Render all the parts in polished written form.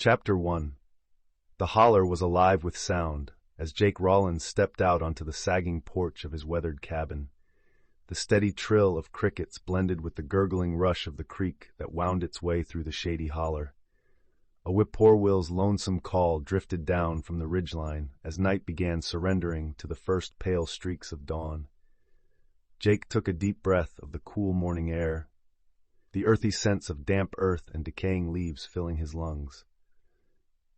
Chapter 1. The holler was alive with sound as Jake Rollins stepped out onto the sagging porch of his weathered cabin. The steady trill of crickets blended with the gurgling rush of the creek that wound its way through the shady holler. A whippoorwill's lonesome call drifted down from the ridgeline as night began surrendering to the first pale streaks of dawn. Jake took a deep breath of the cool morning air, the earthy scents of damp earth and decaying leaves filling his lungs.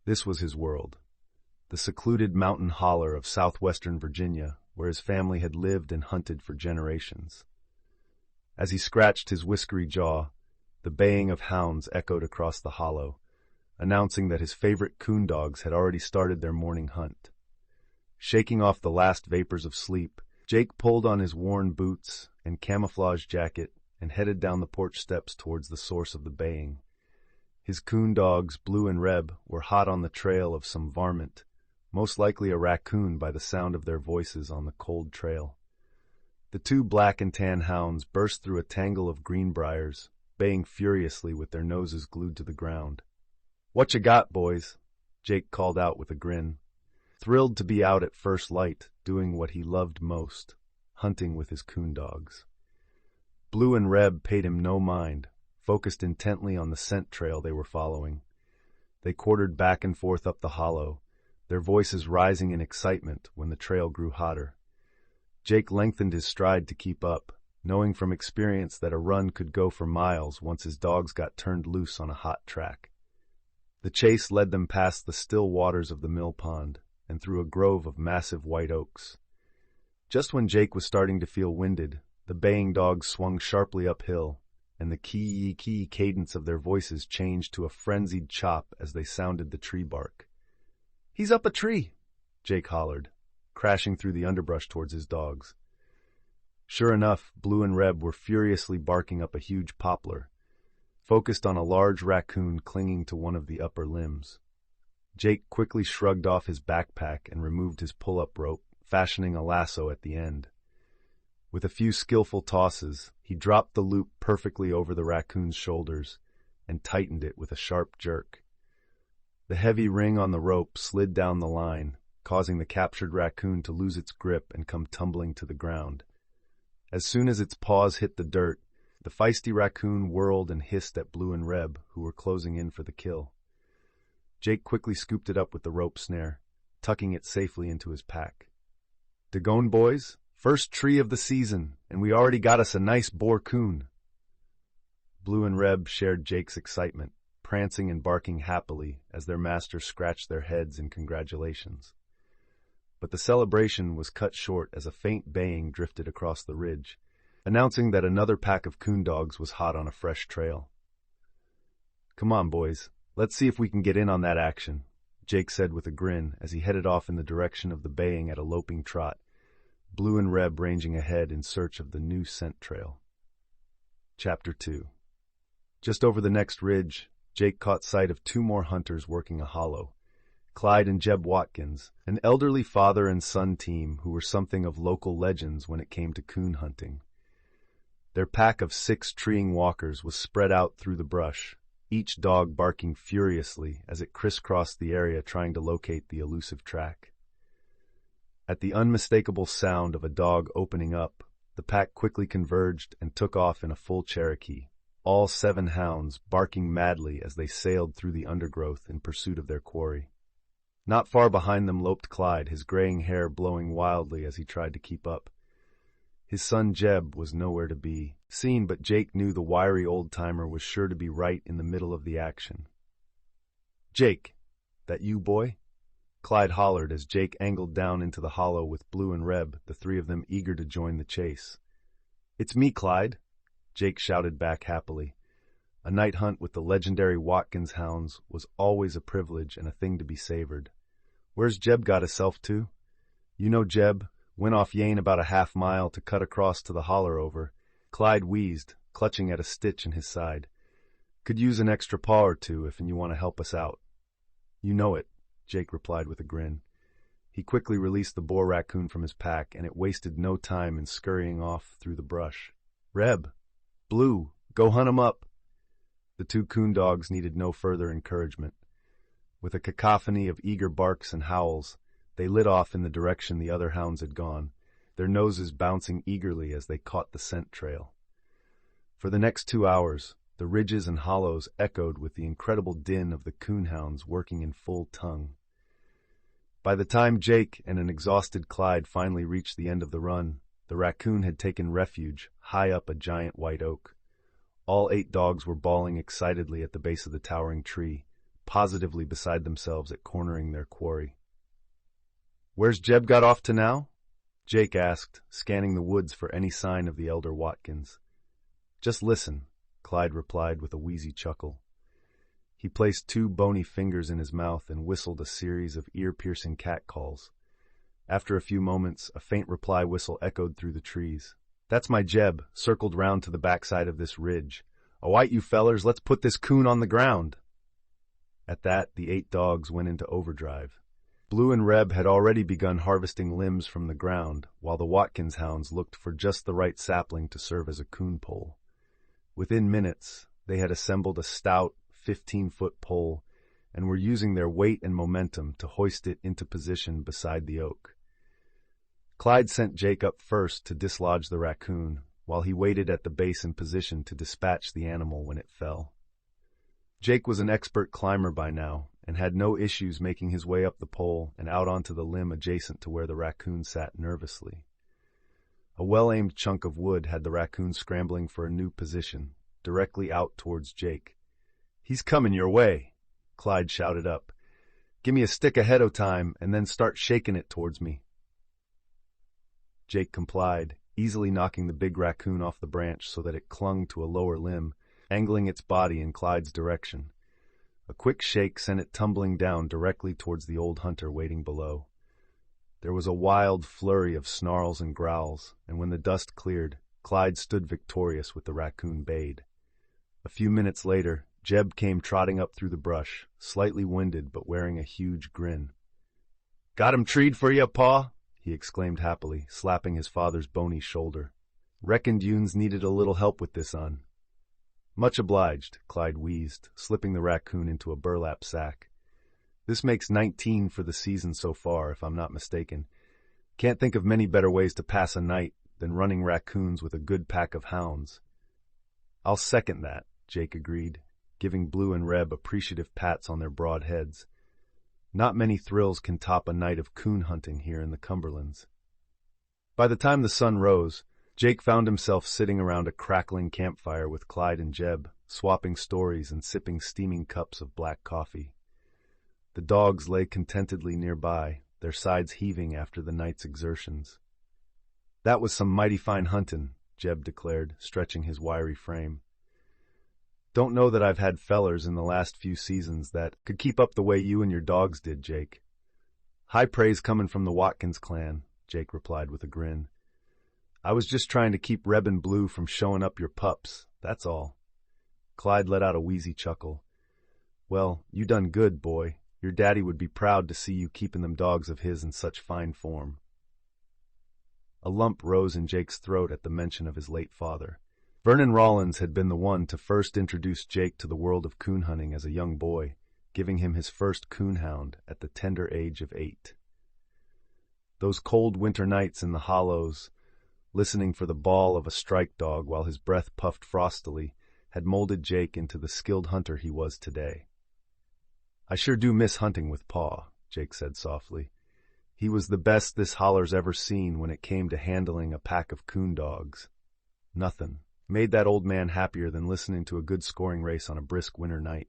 This was his world, the secluded mountain holler of southwestern Virginia, where his family had lived and hunted for generations. As he scratched his whiskery jaw, the baying of hounds echoed across the hollow, announcing that his favorite coon dogs had already started their morning hunt. Shaking off the last vapors of sleep, Jake pulled on his worn boots and camouflage jacket and headed down the porch steps towards the source of the baying. His coon dogs, Blue and Reb, were hot on the trail of some varmint, most likely a raccoon by the sound of their voices on the cold trail. The two black and tan hounds burst through a tangle of greenbriers, baying furiously with their noses glued to the ground. "What you got, boys?" Jake called out with a grin, thrilled to be out at first light, doing what he loved most, hunting with his coon dogs. Blue and Reb paid him no mind, focused intently on the scent trail they were following. They quartered back and forth up the hollow, their voices rising in excitement when the trail grew hotter. Jake lengthened his stride to keep up, knowing from experience that a run could go for miles once his dogs got turned loose on a hot track. The chase led them past the still waters of the mill pond and through a grove of massive white oaks. Just when Jake was starting to feel winded, the baying dogs swung sharply uphill, and the kee-kee cadence of their voices changed to a frenzied chop as they sounded the tree bark. "He's up a tree!" Jake hollered, crashing through the underbrush towards his dogs. Sure enough, Blue and Reb were furiously barking up a huge poplar, focused on a large raccoon clinging to one of the upper limbs. Jake quickly shrugged off his backpack and removed his pull-up rope, fashioning a lasso at the end. With a few skillful tosses, he dropped the loop perfectly over the raccoon's shoulders and tightened it with a sharp jerk. The heavy ring on the rope slid down the line, causing the captured raccoon to lose its grip and come tumbling to the ground. As soon as its paws hit the dirt, the feisty raccoon whirled and hissed at Blue and Reb, who were closing in for the kill. Jake quickly scooped it up with the rope snare, tucking it safely into his pack. "Daggone, boys! First tree of the season, and we already got us a nice boar coon." Blue and Reb shared Jake's excitement, prancing and barking happily as their master scratched their heads in congratulations. But the celebration was cut short as a faint baying drifted across the ridge, announcing that another pack of coon dogs was hot on a fresh trail. "Come on, boys, let's see if we can get in on that action," Jake said with a grin as he headed off in the direction of the baying at a loping trot, Blue and Reb ranging ahead in search of the new scent trail. Chapter 2. Just over the next ridge, Jake caught sight of two more hunters working a hollow, Clyde and Jeb Watkins, an elderly father and son team who were something of local legends when it came to coon hunting. Their pack of 6 treeing walkers was spread out through the brush, each dog barking furiously as it crisscrossed the area trying to locate the elusive track. At the unmistakable sound of a dog opening up, the pack quickly converged and took off in a full Cherokee, all 7 hounds barking madly as they sailed through the undergrowth in pursuit of their quarry. Not far behind them loped Clyde, his graying hair blowing wildly as he tried to keep up. His son Jeb was nowhere to be seen, but Jake knew the wiry old-timer was sure to be right in the middle of the action. "Jake, that you, boy?" Clyde hollered as Jake angled down into the hollow with Blue and Reb, the 3 of them eager to join the chase. "It's me, Clyde," Jake shouted back happily. A night hunt with the legendary Watkins hounds was always a privilege and a thing to be savored. "Where's Jeb got hisself to?" "You know Jeb went off Yane about a half-mile to cut across to the holler over." Clyde wheezed, clutching at a stitch in his side. "Could use an extra paw or two if you want to help us out." "You know it," Jake replied with a grin. He quickly released the boar raccoon from his pack, and it wasted no time in scurrying off through the brush. "Reb, Blue, go hunt 'em up." The 2 coon dogs needed no further encouragement. With a cacophony of eager barks and howls, they lit off in the direction the other hounds had gone, their noses bouncing eagerly as they caught the scent trail. For the next 2 hours, the ridges and hollows echoed with the incredible din of the coonhounds working in full tongue. By the time Jake and an exhausted Clyde finally reached the end of the run, the raccoon had taken refuge high up a giant white oak. All 8 dogs were bawling excitedly at the base of the towering tree, positively beside themselves at cornering their quarry. "Where's Jeb got off to now?" Jake asked, scanning the woods for any sign of the elder Watkins. "Just listen," Clyde replied with a wheezy chuckle. He placed 2 bony fingers in his mouth and whistled a series of ear-piercing catcalls. After a few moments, a faint reply whistle echoed through the trees. "That's my Jeb, circled round to the backside of this ridge. Awight, you fellers, let's put this coon on the ground." At that, the 8 dogs went into overdrive. Blue and Reb had already begun harvesting limbs from the ground, while the Watkins hounds looked for just the right sapling to serve as a coon pole. Within minutes, they had assembled a stout, 15-foot pole and were using their weight and momentum to hoist it into position beside the oak. Clyde sent Jake up first to dislodge the raccoon, while he waited at the base in position to dispatch the animal when it fell. Jake was an expert climber by now, and had no issues making his way up the pole and out onto the limb adjacent to where the raccoon sat nervously. A well-aimed chunk of wood had the raccoon scrambling for a new position, directly out towards Jake. "He's coming your way," Clyde shouted up. "Give me a stick ahead o' time, and then start shaking it towards me." Jake complied, easily knocking the big raccoon off the branch so that it clung to a lower limb, angling its body in Clyde's direction. A quick shake sent it tumbling down directly towards the old hunter waiting below. There was a wild flurry of snarls and growls, and when the dust cleared, Clyde stood victorious with the raccoon bayed. A few minutes later, Jeb came trotting up through the brush, slightly winded but wearing a huge grin. "Got him treed for ya, Pa," he exclaimed happily, slapping his father's bony shoulder. "Reckoned you'ns needed a little help with this un." "Much obliged," Clyde wheezed, slipping the raccoon into a burlap sack. "This makes 19 for the season so far, if I'm not mistaken. Can't think of many better ways to pass a night than running raccoons with a good pack of hounds." "I'll second that," Jake agreed, giving Blue and Reb appreciative pats on their broad heads. Not many thrills can top a night of coon hunting here in the Cumberlands. By the time the sun rose, Jake found himself sitting around a crackling campfire with Clyde and Jeb, swapping stories and sipping steaming cups of black coffee. The dogs lay contentedly nearby, their sides heaving after the night's exertions. "That was some mighty fine huntin'," Jeb declared, stretching his wiry frame. "Don't know that I've had fellers in the last few seasons that could keep up the way you and your dogs did, Jake." "High praise comin' from the Watkins clan," Jake replied with a grin. "I was just trying to keep Reb and Blue from showing up your pups, that's all." Clyde let out a wheezy chuckle. "Well, you done good, boy. Your daddy would be proud to see you keeping them dogs of his in such fine form." A lump rose in Jake's throat at the mention of his late father. Vernon Rollins had been the one to first introduce Jake to the world of coon hunting as a young boy, giving him his first coonhound at the tender age of 8. Those cold winter nights in the hollows, listening for the bawl of a strike dog while his breath puffed frostily, had molded Jake into the skilled hunter he was today. "I sure do miss hunting with Pa," Jake said softly. "He was the best this holler's ever seen when it came to handling a pack of coon dogs. Nothin' made that old man happier than listening to a good scoring race on a brisk winter night."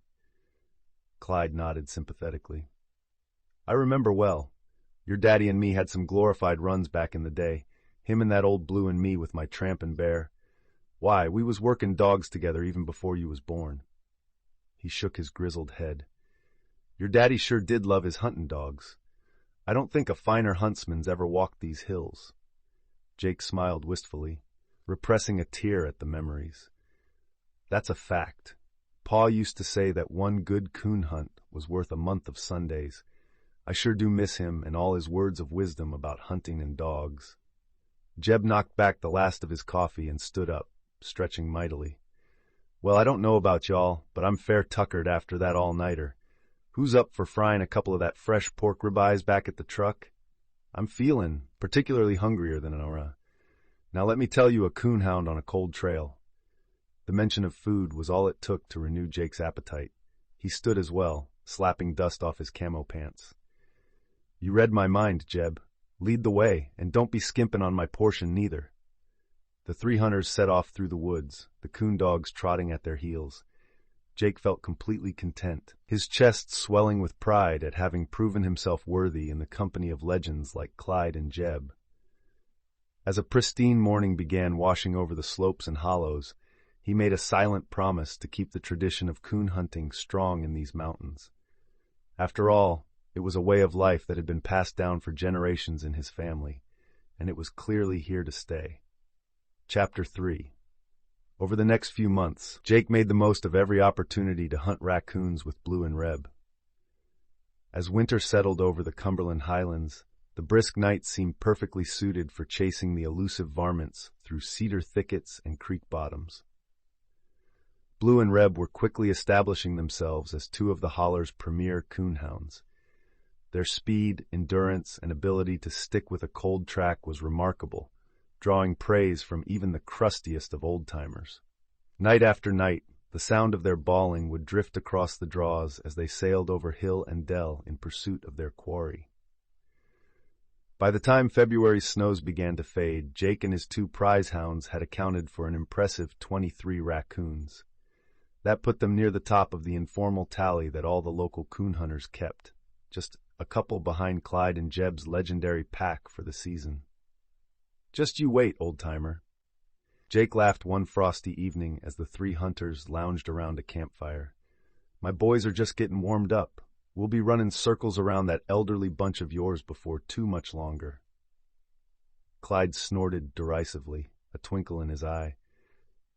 Clyde nodded sympathetically. "I remember well. Your daddy and me had some glorified runs back in the day, him and that old Blue and me with my trampin' bear. Why, we was workin' dogs together even before you was born." He shook his grizzled head. "Your daddy sure did love his huntin' dogs. I don't think a finer huntsman's ever walked these hills." Jake smiled wistfully, repressing a tear at the memories. "That's a fact. Pa used to say that one good coon hunt was worth a month of Sundays. I sure do miss him and all his words of wisdom about hunting and dogs." Jeb knocked back the last of his coffee and stood up, stretching mightily. "Well, I don't know about y'all, but I'm fair tuckered after that all-nighter. Who's up for frying a couple of that fresh pork ribeyes back at the truck? I'm feeling particularly hungrier than Nora. Now let me tell you a coonhound on a cold trail. The mention of food was all it took to renew Jake's appetite. He stood as well, slapping dust off his camo pants. You read my mind, Jeb. Lead the way, and don't be skimping on my portion neither. The three hunters set off through the woods, the coon dogs trotting at their heels. Jake felt completely content, his chest swelling with pride at having proven himself worthy in the company of legends like Clyde and Jeb. As a pristine morning began washing over the slopes and hollows, he made a silent promise to keep the tradition of coon hunting strong in these mountains. After all, it was a way of life that had been passed down for generations in his family, and it was clearly here to stay. Chapter 3. Over the next few months, Jake made the most of every opportunity to hunt raccoons with Blue and Reb. As winter settled over the Cumberland Highlands, the brisk nights seemed perfectly suited for chasing the elusive varmints through cedar thickets and creek bottoms. Blue and Reb were quickly establishing themselves as two of the holler's premier coonhounds. Their speed, endurance, and ability to stick with a cold track was remarkable, drawing praise from even the crustiest of old-timers. Night after night, the sound of their bawling would drift across the draws as they sailed over hill and dell in pursuit of their quarry. By the time February's snows began to fade, Jake and his two prize hounds had accounted for an impressive 23 raccoons. That put them near the top of the informal tally that all the local coon hunters kept, just a couple behind Clyde and Jeb's legendary pack for the season. Just you wait, old-timer. Jake laughed one frosty evening as the three hunters lounged around a campfire. My boys are just getting warmed up. We'll be running circles around that elderly bunch of yours before too much longer. Clyde snorted derisively, a twinkle in his eye.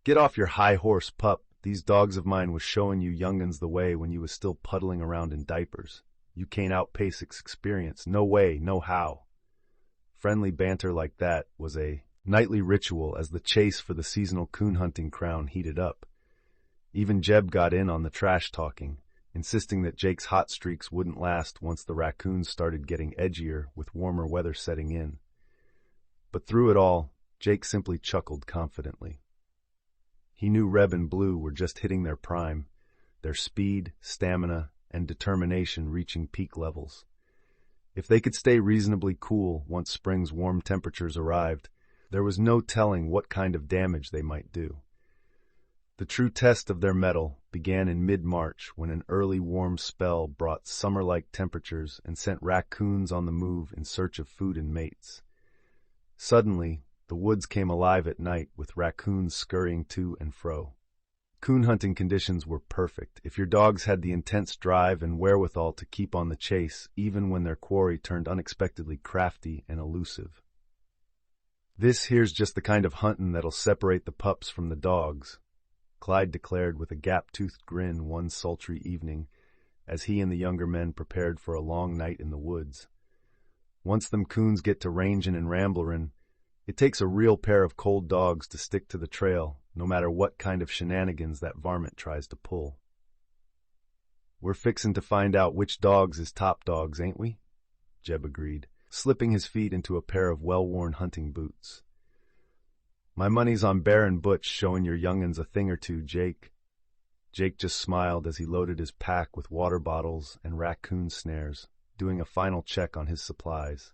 Get off your high horse, pup. These dogs of mine was showing you young'uns the way when you was still puddling around in diapers. You can't outpace experience. No way, no how. Friendly banter like that was a nightly ritual as the chase for the seasonal coon hunting crown heated up. Even Jeb got in on the trash talking, insisting that Jake's hot streaks wouldn't last once the raccoons started getting edgier with warmer weather setting in. But through it all, Jake simply chuckled confidently. He knew Reb and Blue were just hitting their prime, their speed, stamina, and determination reaching peak levels. If they could stay reasonably cool once spring's warm temperatures arrived, there was no telling what kind of damage they might do. The true test of their mettle began in mid-March when an early warm spell brought summer-like temperatures and sent raccoons on the move in search of food and mates. Suddenly, the woods came alive at night with raccoons scurrying to and fro. Coon hunting conditions were perfect if your dogs had the intense drive and wherewithal to keep on the chase even when their quarry turned unexpectedly crafty and elusive. This here's just the kind of huntin' that'll separate the pups from the dogs, Clyde declared with a gap-toothed grin one sultry evening as he and the younger men prepared for a long night in the woods. Once them coons get to rangin' and ramblerin', it takes a real pair of cold dogs to stick to the trail, no matter what kind of shenanigans that varmint tries to pull. We're fixin' to find out which dogs is top dogs, ain't we? Jeb agreed, slipping his feet into a pair of well-worn hunting boots. My money's on Bear and Butch showing your young'uns a thing or two, Jake. Jake just smiled as he loaded his pack with water bottles and raccoon snares, doing a final check on his supplies.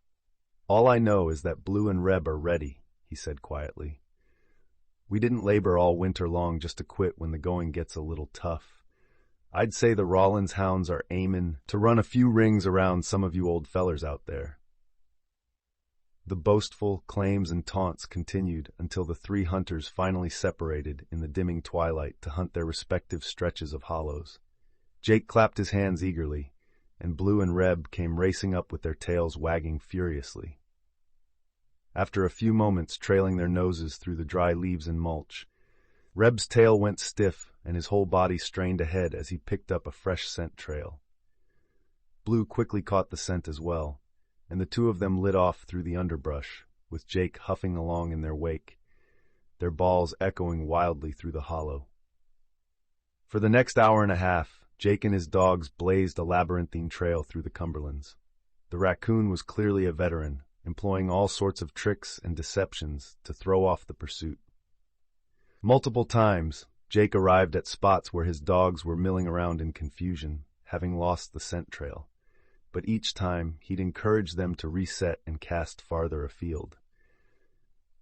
All I know is that Blue and Reb are ready, he said quietly. We didn't labor all winter long just to quit when the going gets a little tough. I'd say the Rollins hounds are aimin' to run a few rings around some of you old fellers out there. The boastful claims and taunts continued until the three hunters finally separated in the dimming twilight to hunt their respective stretches of hollows. Jake clapped his hands eagerly, and Blue and Reb came racing up with their tails wagging furiously. After a few moments trailing their noses through the dry leaves and mulch, Reb's tail went stiff and his whole body strained ahead as he picked up a fresh scent trail. Blue quickly caught the scent as well, and the two of them lit off through the underbrush, with Jake huffing along in their wake, their balls echoing wildly through the hollow. For the next hour and a half, Jake and his dogs blazed a labyrinthine trail through the Cumberlands. The raccoon was clearly a veteran, employing all sorts of tricks and deceptions to throw off the pursuit. Multiple times, Jake arrived at spots where his dogs were milling around in confusion, having lost the scent trail. But each time, he'd encourage them to reset and cast farther afield.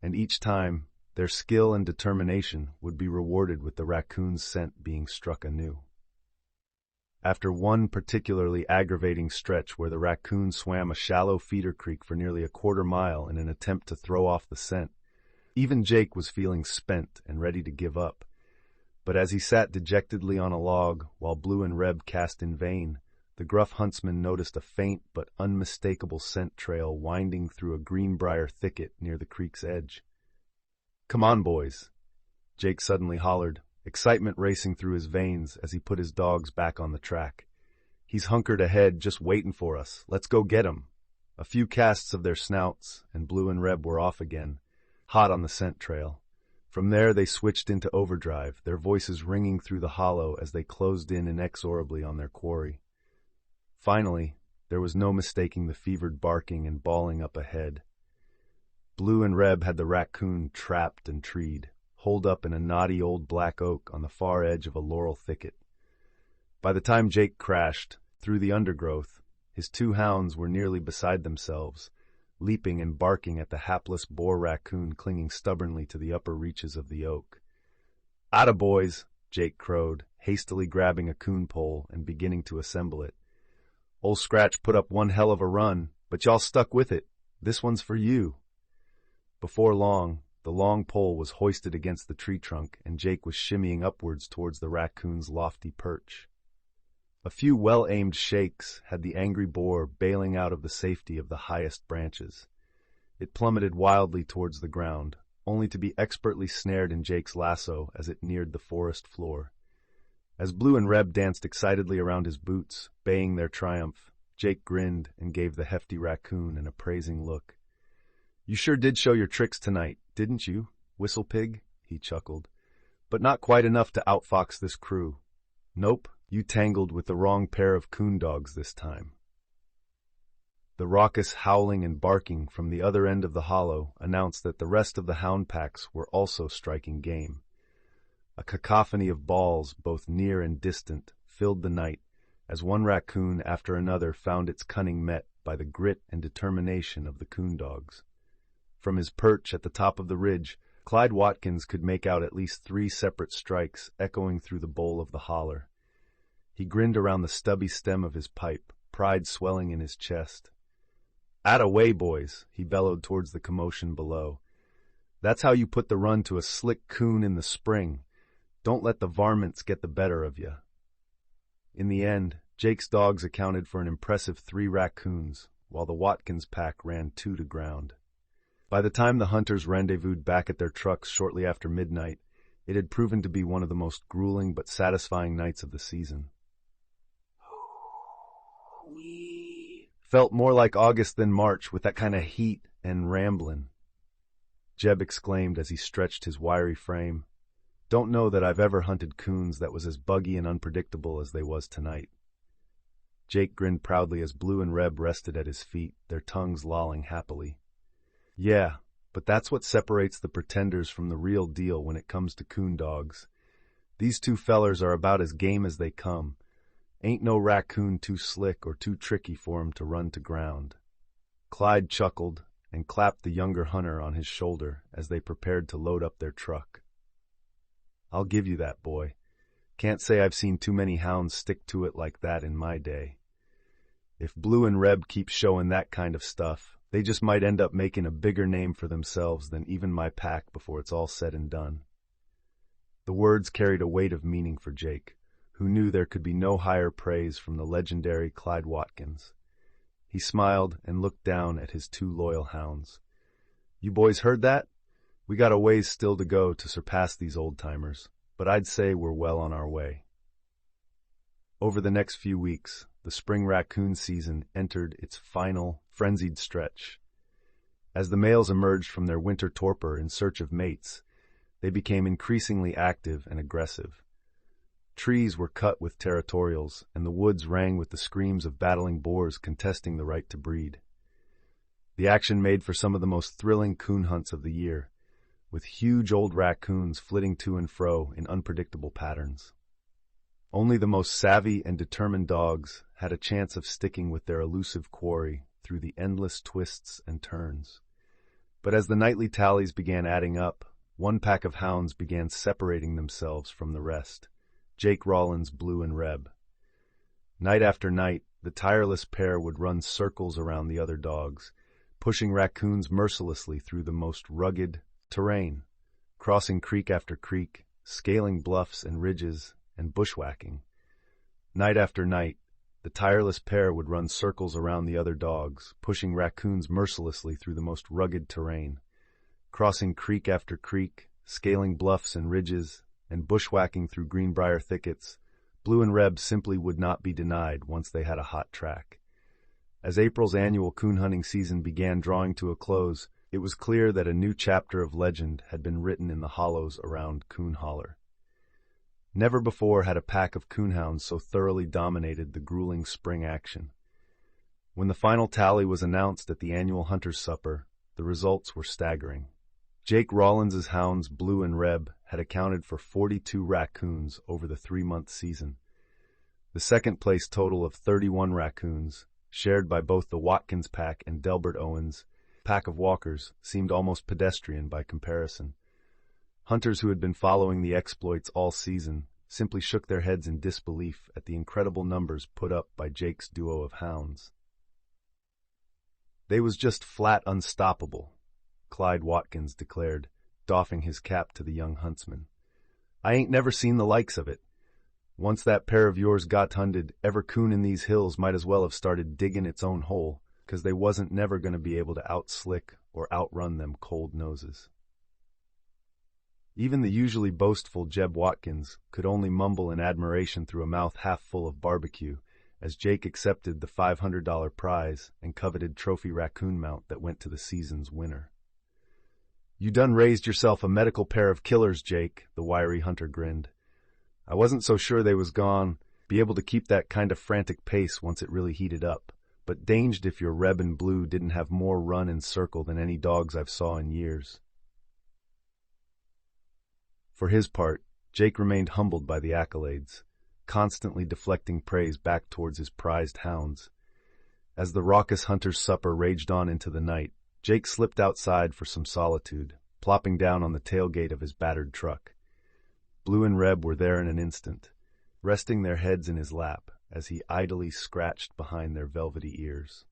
And each time, their skill and determination would be rewarded with the raccoon's scent being struck anew. After one particularly aggravating stretch where the raccoon swam a shallow feeder creek for nearly a quarter-mile in an attempt to throw off the scent, even Jake was feeling spent and ready to give up. But as he sat dejectedly on a log while Blue and Reb cast in vain, the gruff huntsman noticed a faint but unmistakable scent trail winding through a greenbrier thicket near the creek's edge. "Come on, boys," Jake suddenly hollered, excitement racing through his veins as he put his dogs back on the track. "He's hunkered ahead, just waiting for us. Let's go get him." A few casts of their snouts, and Blue and Reb were off again, hot on the scent trail. From there they switched into overdrive, their voices ringing through the hollow as they closed in inexorably on their quarry. Finally, there was no mistaking the fevered barking and bawling up ahead. Blue and Reb had the raccoon trapped and treed, holed up in a knotty old black oak on the far edge of a laurel thicket. By the time Jake crashed through the undergrowth, his two hounds were nearly beside themselves, leaping and barking at the hapless boar raccoon clinging stubbornly to the upper reaches of the oak. "Atta boys," Jake crowed, hastily grabbing a coon pole and beginning to assemble it. "Old Scratch put up one hell of a run, but y'all stuck with it. This one's for you." Before long, the long pole was hoisted against the tree trunk, and Jake was shimmying upwards towards the raccoon's lofty perch. A few well-aimed shakes had the angry boar bailing out of the safety of the highest branches. It plummeted wildly towards the ground, only to be expertly snared in Jake's lasso as it neared the forest floor. As Blue and Reb danced excitedly around his boots, baying their triumph, Jake grinned and gave the hefty raccoon an appraising look. "You sure did show your tricks tonight, didn't you, Whistle Pig?" he chuckled. "But not quite enough to outfox this crew. Nope, you tangled with the wrong pair of coon dogs this time." The raucous howling and barking from the other end of the hollow announced that the rest of the hound packs were also striking game. A cacophony of bawls, both near and distant, filled the night, as one raccoon after another found its cunning met by the grit and determination of the coon dogs. From his perch at the top of the ridge, Clyde Watkins could make out at least 3 separate strikes echoing through the bowl of the holler. He grinned around the stubby stem of his pipe, pride swelling in his chest. "Atta way, boys," he bellowed towards the commotion below. "That's how you put the run to a slick coon in the spring. Don't let the varmints get the better of you." In the end, Jake's dogs accounted for an impressive 3 raccoons, while the Watkins pack ran 2 to ground. By the time the hunters rendezvoused back at their trucks shortly after midnight, it had proven to be one of the most grueling but satisfying nights of the season. Felt more like August than March with that kind of heat and ramblin', Jeb exclaimed as he stretched his wiry frame. "Don't know that I've ever hunted coons that was as buggy and unpredictable as they was tonight." Jake grinned proudly as Blue and Reb rested at his feet, their tongues lolling happily. "Yeah, but that's what separates the pretenders from the real deal when it comes to coon dogs. These 2 fellers are about as game as they come. Ain't no raccoon too slick or too tricky for 'em to run to ground." Clyde chuckled and clapped the younger hunter on his shoulder as they prepared to load up their truck. "I'll give you that, boy. Can't say I've seen too many hounds stick to it like that in my day. If Blue and Reb keep showing that kind of stuff, they just might end up making a bigger name for themselves than even my pack before it's all said and done." The words carried a weight of meaning for Jake, who knew there could be no higher praise from the legendary Clyde Watkins. He smiled and looked down at his 2 loyal hounds. "You boys heard that? We got a ways still to go to surpass these old-timers, but I'd say we're well on our way." Over the next few weeks, the spring raccoon season entered its final, frenzied stretch. As the males emerged from their winter torpor in search of mates, they became increasingly active and aggressive. Trees were cut with territorials, and the woods rang with the screams of battling boars contesting the right to breed. The action made for some of the most thrilling coon hunts of the year, with huge old raccoons flitting to and fro in unpredictable patterns. Only the most savvy and determined dogs had a chance of sticking with their elusive quarry through the endless twists and turns. But as the nightly tallies began adding up, one pack of hounds began separating themselves from the rest, Jake Rawlins, Blue, and Reb. Night after night, the tireless pair would run circles around the other dogs, pushing raccoons mercilessly through the most rugged terrain, crossing creek after creek, scaling bluffs and ridges, and bushwhacking. Night after night, the tireless pair would run circles around the other dogs, pushing raccoons mercilessly through the most rugged terrain, crossing creek after creek, scaling bluffs and ridges, and bushwhacking through greenbrier thickets. Blue and Reb simply would not be denied once they had a hot track. As April's annual coon hunting season began drawing to a close, it was clear that a new chapter of legend had been written in the hollows around Coon Holler. Never before had a pack of coonhounds so thoroughly dominated the grueling spring action. When the final tally was announced at the annual Hunter's Supper, the results were staggering. Jake Rawlins's hounds, Blue and Reb, had accounted for 42 raccoons over the 3-month season. The second-place total of 31 raccoons, shared by both the Watkins pack and Delbert Owens' pack of walkers, seemed almost pedestrian by comparison. Hunters who had been following the exploits all season simply shook their heads in disbelief at the incredible numbers put up by Jake's duo of hounds. "They was just flat unstoppable," Clyde Watkins declared, doffing his cap to the young huntsman. "I ain't never seen the likes of it. Once that pair of yours got hunted, every coon in these hills might as well have started digging its own hole, 'cause they wasn't never going to be able to outslick or outrun them cold noses." Even the usually boastful Jeb Watkins could only mumble in admiration through a mouth half full of barbecue as Jake accepted the $500 prize and coveted trophy raccoon mount that went to the season's winner. "You done raised yourself a medical pair of killers, Jake," the wiry hunter grinned. "I wasn't so sure they was be able to keep that kind of frantic pace once it really heated up, but danged if your Reb and Blue didn't have more run and circle than any dogs I've saw in years." For his part, Jake remained humbled by the accolades, constantly deflecting praise back towards his prized hounds. As the raucous Hunter's Supper raged on into the night, Jake slipped outside for some solitude, plopping down on the tailgate of his battered truck. Blue and Reb were there in an instant, resting their heads in his lap as he idly scratched behind their velvety ears.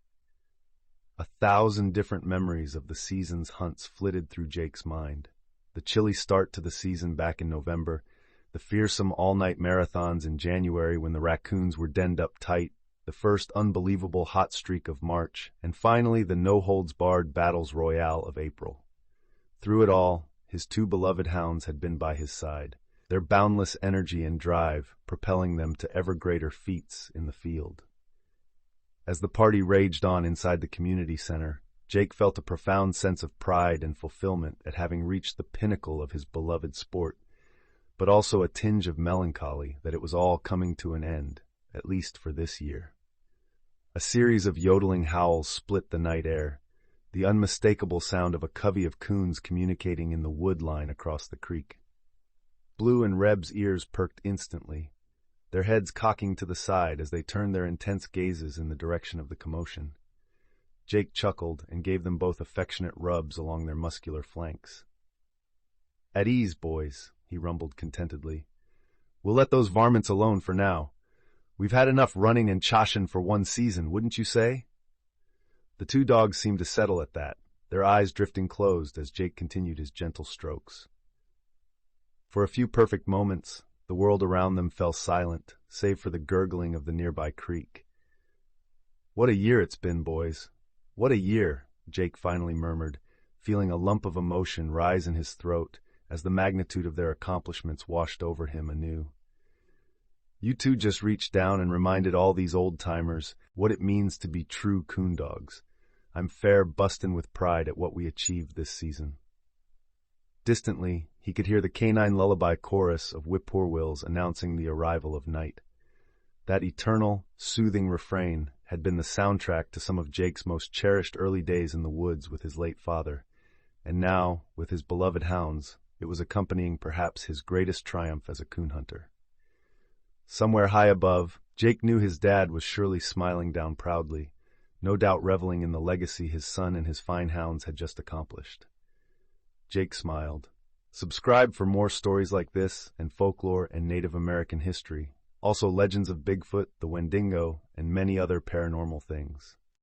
1,000 different memories of the season's hunts flitted through Jake's mind. The chilly start to the season back in November, the fearsome all-night marathons in January when the raccoons were denned up tight, the first unbelievable hot streak of March, and finally the no-holds-barred battles royale of April. Through it all, his two beloved hounds had been by his side, their boundless energy and drive propelling them to ever greater feats in the field. As the party raged on inside the community center, Jake felt a profound sense of pride and fulfillment at having reached the pinnacle of his beloved sport, but also a tinge of melancholy that it was all coming to an end, at least for this year. A series of yodeling howls split the night air, the unmistakable sound of a covey of coons communicating in the wood line across the creek. Blue and Reb's ears perked instantly, their heads cocking to the side as they turned their intense gazes in the direction of the commotion. Jake chuckled and gave them both affectionate rubs along their muscular flanks. "At ease, boys," he rumbled contentedly. "We'll let those varmints alone for now. We've had enough running and choshin' for one season, wouldn't you say?" The two dogs seemed to settle at that, their eyes drifting closed as Jake continued his gentle strokes. For a few perfect moments, the world around them fell silent, save for the gurgling of the nearby creek. "What a year it's been, boys. What a year," Jake finally murmured, feeling a lump of emotion rise in his throat as the magnitude of their accomplishments washed over him anew. "You two just reached down and reminded all these old-timers what it means to be true coon dogs. I'm fair bustin' with pride at what we achieved this season." Distantly, he could hear the canine lullaby chorus of whippoorwills announcing the arrival of night. That eternal, soothing refrain had been the soundtrack to some of Jake's most cherished early days in the woods with his late father, and now, with his beloved hounds, it was accompanying perhaps his greatest triumph as a coon hunter. Somewhere high above, Jake knew his dad was surely smiling down proudly, no doubt reveling in the legacy his son and his fine hounds had just accomplished. Jake smiled. Subscribe for more stories like this and folklore and Native American history, also legends of Bigfoot, the Wendigo, and many other paranormal things.